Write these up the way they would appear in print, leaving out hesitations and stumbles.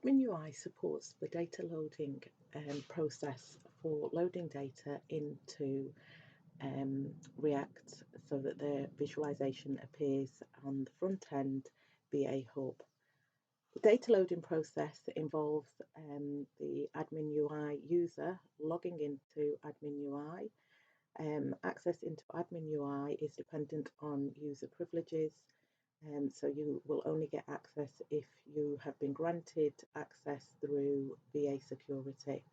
Admin UI supports the data loading process for loading data into React so that the visualization appears on the front end VA Hub. The data loading process involves the Admin UI user logging into Admin UI. Access into Admin UI is dependent on user privileges, so you will only get access if you have been granted access through VA security.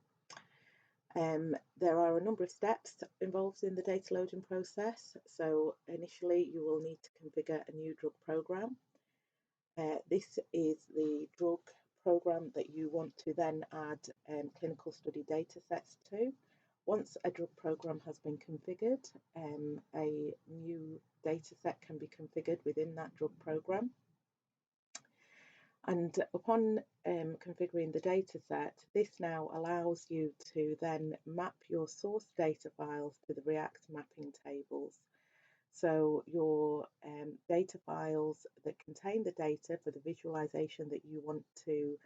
There are a number of steps involved in the data loading process. So initially you will need to configure a new drug program. This is the drug program that you want to then add clinical study data sets to. Once a drug program has been configured, a new data set can be configured within that drug program. And upon configuring the data set, this now allows you to then map your source data files to the React mapping tables. So your data files that contain the data for the visualization that you want to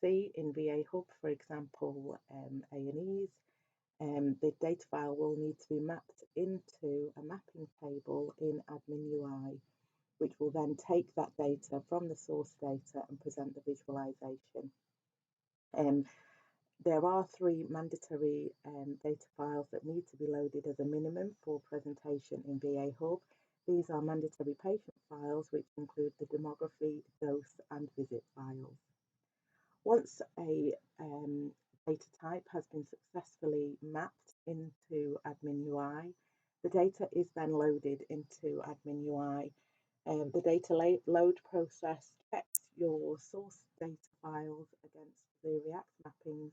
see in VA Hub, for example, A&Es, the data file will need to be mapped into a mapping table in Admin UI, which will then take that data from the source data and present the visualization. There are 3 mandatory data files that need to be loaded as a minimum for presentation in VA Hub. These are mandatory patient files, which include the demography, dose, and visit files. Once a data type has been successfully mapped into Admin UI, the data is then loaded into Admin UI. The data load process checks your source data files against the React mappings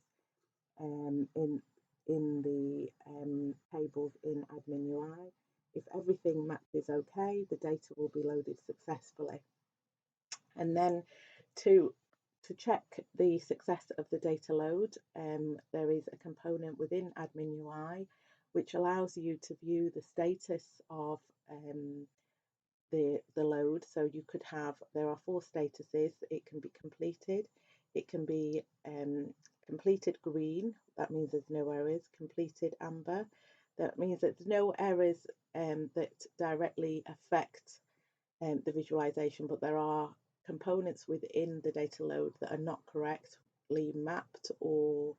in the tables in Admin UI. If everything matches okay, the data will be loaded successfully. And then to check the success of the data load, there is a component within Admin UI which allows you to view the status of the load. So you could have, there are 4 statuses. It can be completed, it can be completed green, that means there's no errors, completed amber, that means that there's no errors that directly affect the visualization, but there are components within the data load that are not correctly mapped or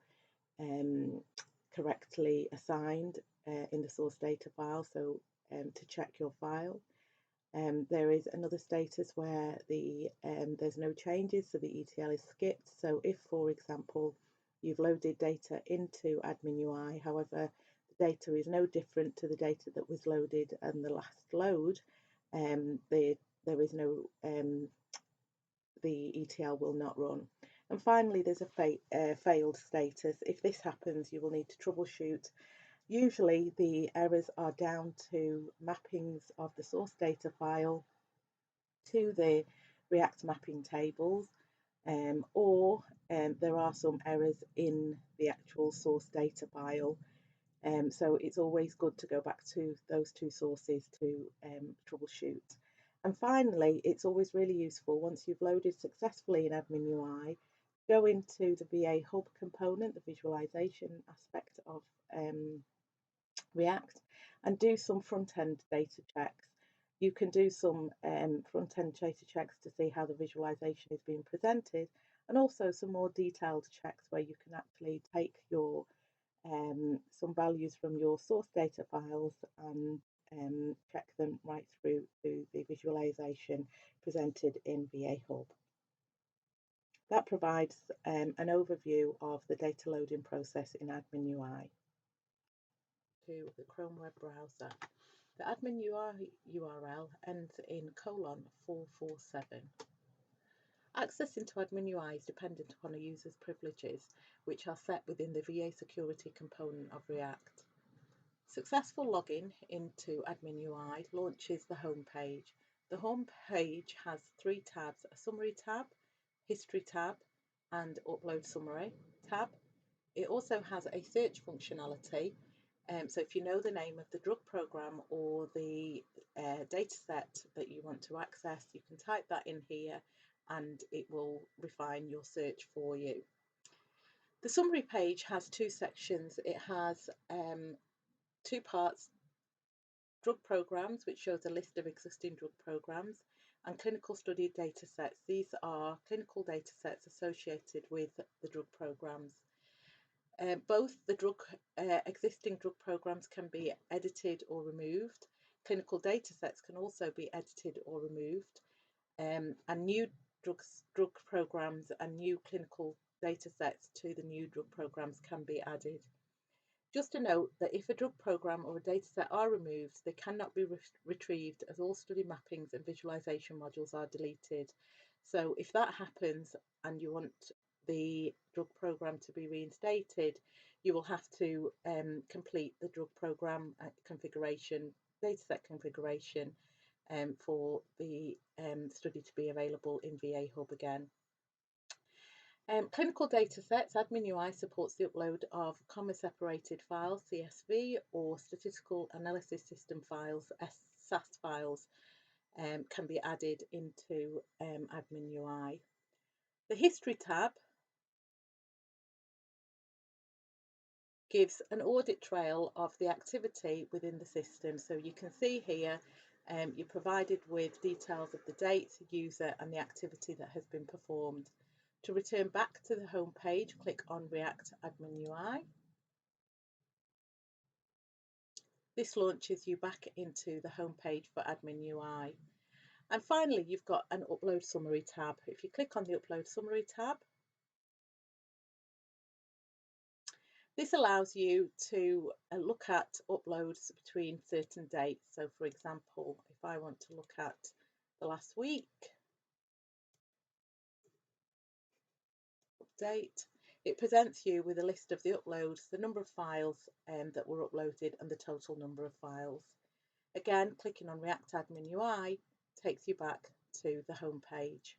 correctly assigned in the source data file. So to check your file. There is another status where there's no changes, so the ETL is skipped. So if, for example, you've loaded data into Admin UI, however, the data is no different to the data that was loaded in the last load, there is no, the ETL will not run. And finally, there's a failed status. If this happens, you will need to troubleshoot. Usually the errors are down to mappings of the source data file to the React mapping tables, or there are some errors in the actual source data file. So it's always good to go back to those 2 sources to troubleshoot. And finally, it's always really useful once you've loaded successfully in Admin UI, go into the VA Hub component, the visualization aspect of React, and do some front-end data checks. You can do some front-end data checks to see how the visualization is being presented, and also some more detailed checks where you can actually take your some values from your source data files and check them right through to the visualization presented in VA Hub. That provides an overview of the data loading process in Admin UI. To the Chrome web browser. The Admin UI URL ends in :447. Access into Admin UI is dependent upon a user's privileges, which are set within the VA security component of React. Successful login into Admin UI launches the home page. The home page has 3 tabs: a summary tab, history tab, and upload summary tab. It also has a search functionality. So if you know the name of the drug program or the data set that you want to access, you can type that in here and it will refine your search for you. The summary page has two sections. It has two parts: drug programs, which shows a list of existing drug programs, and clinical study data sets. These are clinical data sets associated with the drug programs. Both the existing drug programs can be edited or removed. Clinical data sets can also be edited or removed, and new drug programs and new clinical data sets to the new drug programs can be added. Just to note that if a drug program or a dataset are removed, they cannot be retrieved, as all study mappings and visualization modules are deleted. So if that happens and you want the drug program to be reinstated, you will have to complete the drug program configuration, dataset configuration, for the study to be available in VA Hub again. Clinical data sets. Admin UI supports the upload of comma-separated files, CSV, or statistical analysis system files, SAS files, can be added into Admin UI. The History tab gives an audit trail of the activity within the system. So you can see here you're provided with details of the date, user, and the activity that has been performed. To return back to the home page, click on React Admin UI. This launches you back into the home page for Admin UI. And finally, you've got an Upload Summary tab. If you click on the Upload Summary tab, this allows you to look at uploads between certain dates. So for example, if I want to look at the last week, update, it presents you with a list of the uploads, the number of files that were uploaded, and the total number of files. Again, clicking on React Admin UI takes you back to the home page.